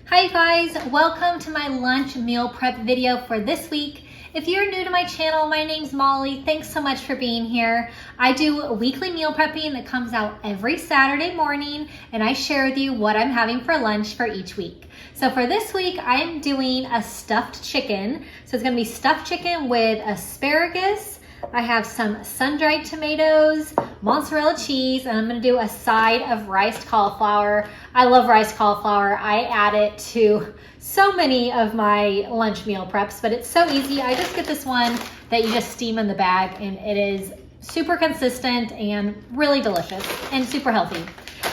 Hi guys, welcome to my lunch meal prep video for this week. If you're new to my channel, my name's Molly. Thanks so much for being here. I do weekly meal prepping that comes out every Saturday morning, and I share with you what I'm having for lunch for each week. So for this week, I'm doing a stuffed chicken. So it's gonna be stuffed chicken with asparagus. I have some sun-dried tomatoes, mozzarella cheese, and I'm gonna do a side of riced cauliflower. I love riced cauliflower. I add it to so many of my lunch meal preps, but it's so easy. I just get this one that you just steam in the bag, and it is super consistent and really delicious and super healthy.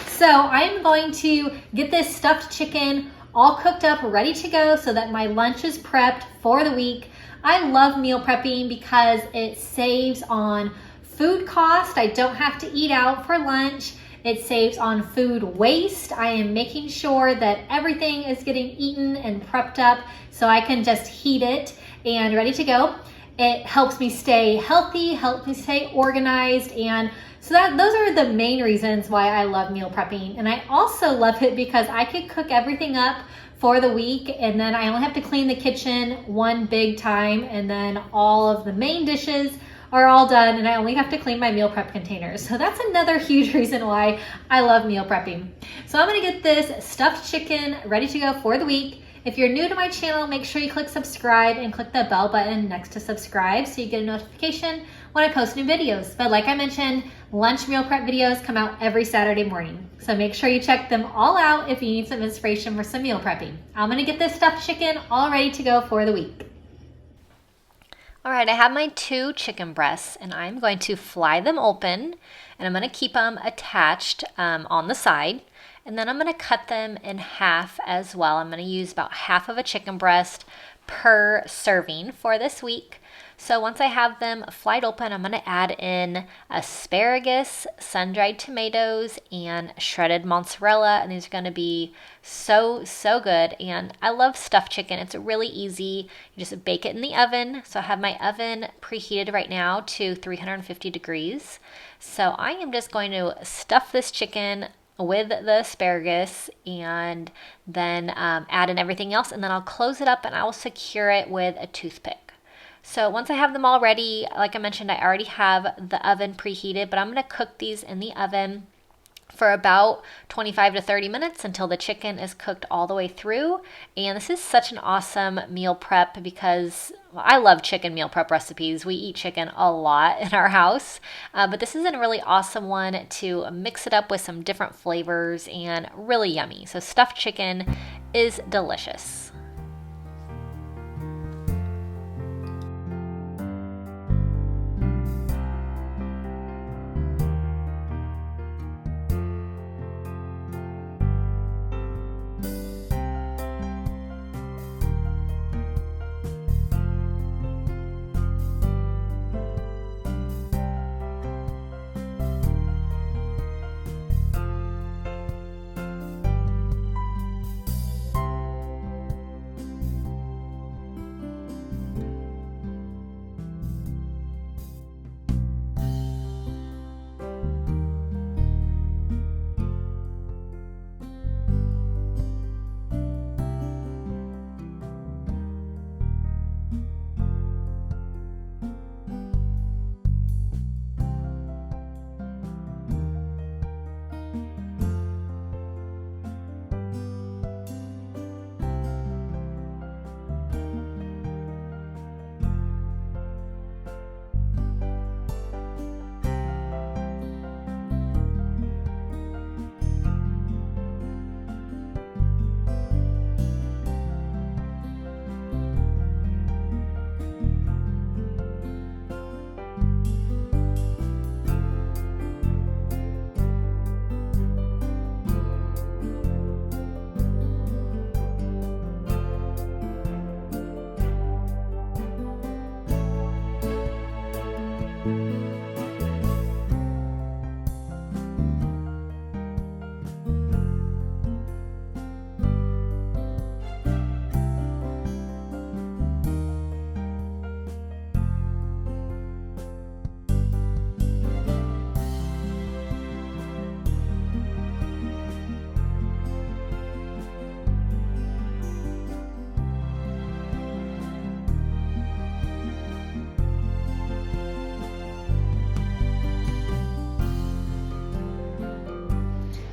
So I'm going to get this stuffed chicken all cooked up, ready to go so that my lunch is prepped for the week. I love meal prepping because it saves on food cost. I don't have to eat out for lunch. It saves on food waste. I am making sure that everything is getting eaten and prepped up so I can just heat it and ready to go. It helps me stay healthy, helps me stay organized, and so those are the main reasons why I love meal prepping. And I also love it because I could cook everything up for the week, and then I only have to clean the kitchen one big time, and then all of the main dishes are all done, and I only have to clean my meal prep containers. So that's another huge reason why I love meal prepping. So I'm gonna get this stuffed chicken ready to go for the week. If you're new to my channel, make sure you click subscribe and click the bell button next to subscribe so you get a notification when I post new videos. But like I mentioned, lunch meal prep videos come out every Saturday morning. So make sure you check them all out if you need some inspiration for some meal prepping. I'm gonna get this stuffed chicken all ready to go for the week. All right, I have my 2 chicken breasts, and I'm going to fly them open, and I'm gonna keep them attached on the side. And then I'm gonna cut them in half as well. I'm gonna use about half of a chicken breast per serving for this week. So once I have them fried open, I'm gonna add in asparagus, sun-dried tomatoes, and shredded mozzarella. And these are gonna be so good. And I love stuffed chicken. It's really easy. You just bake it in the oven. So I have my oven preheated right now to 350 degrees. So I am just going to stuff this chicken with the asparagus and then add in everything else, and then I'll close it up and I will secure it with a toothpick. So once I have them all ready, like I mentioned, I already have the oven preheated, but I'm going to cook these in the oven for about 25 to 30 minutes until the chicken is cooked all the way through. And this is such an awesome meal prep because I love chicken meal prep recipes. We eat chicken a lot in our house, but this is a really awesome one to mix it up with some different flavors and really yummy. So stuffed chicken is delicious.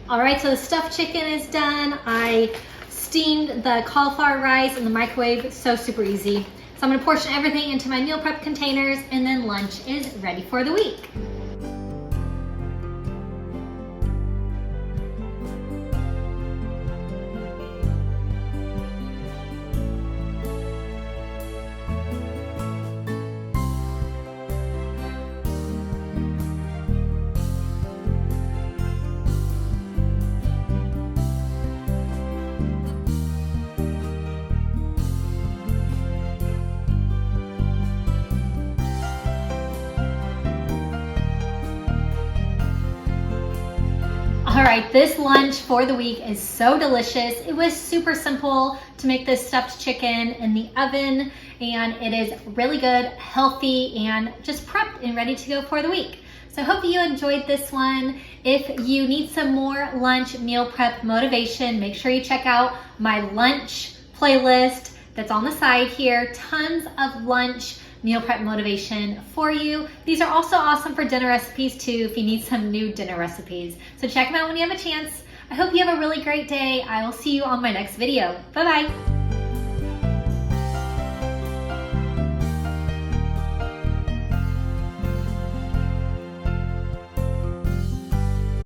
All right, so the stuffed chicken is done. I steamed the cauliflower rice in the microwave, so super easy. So I'm gonna portion everything into my meal prep containers, and then lunch is ready for the week. All right, this lunch for the week is so delicious. It was super simple to make this stuffed chicken in the oven, and it is really good, healthy, and just prepped and ready to go for the week. So I hope you enjoyed this one. If you need some more lunch meal prep motivation, make sure you check out my lunch playlist that's on the side here. Tons of lunch meal prep motivation for you. These are also awesome for dinner recipes too if you need some new dinner recipes. So check them out when you have a chance. I hope you have a really great day. I will see you on my next video. Bye-bye.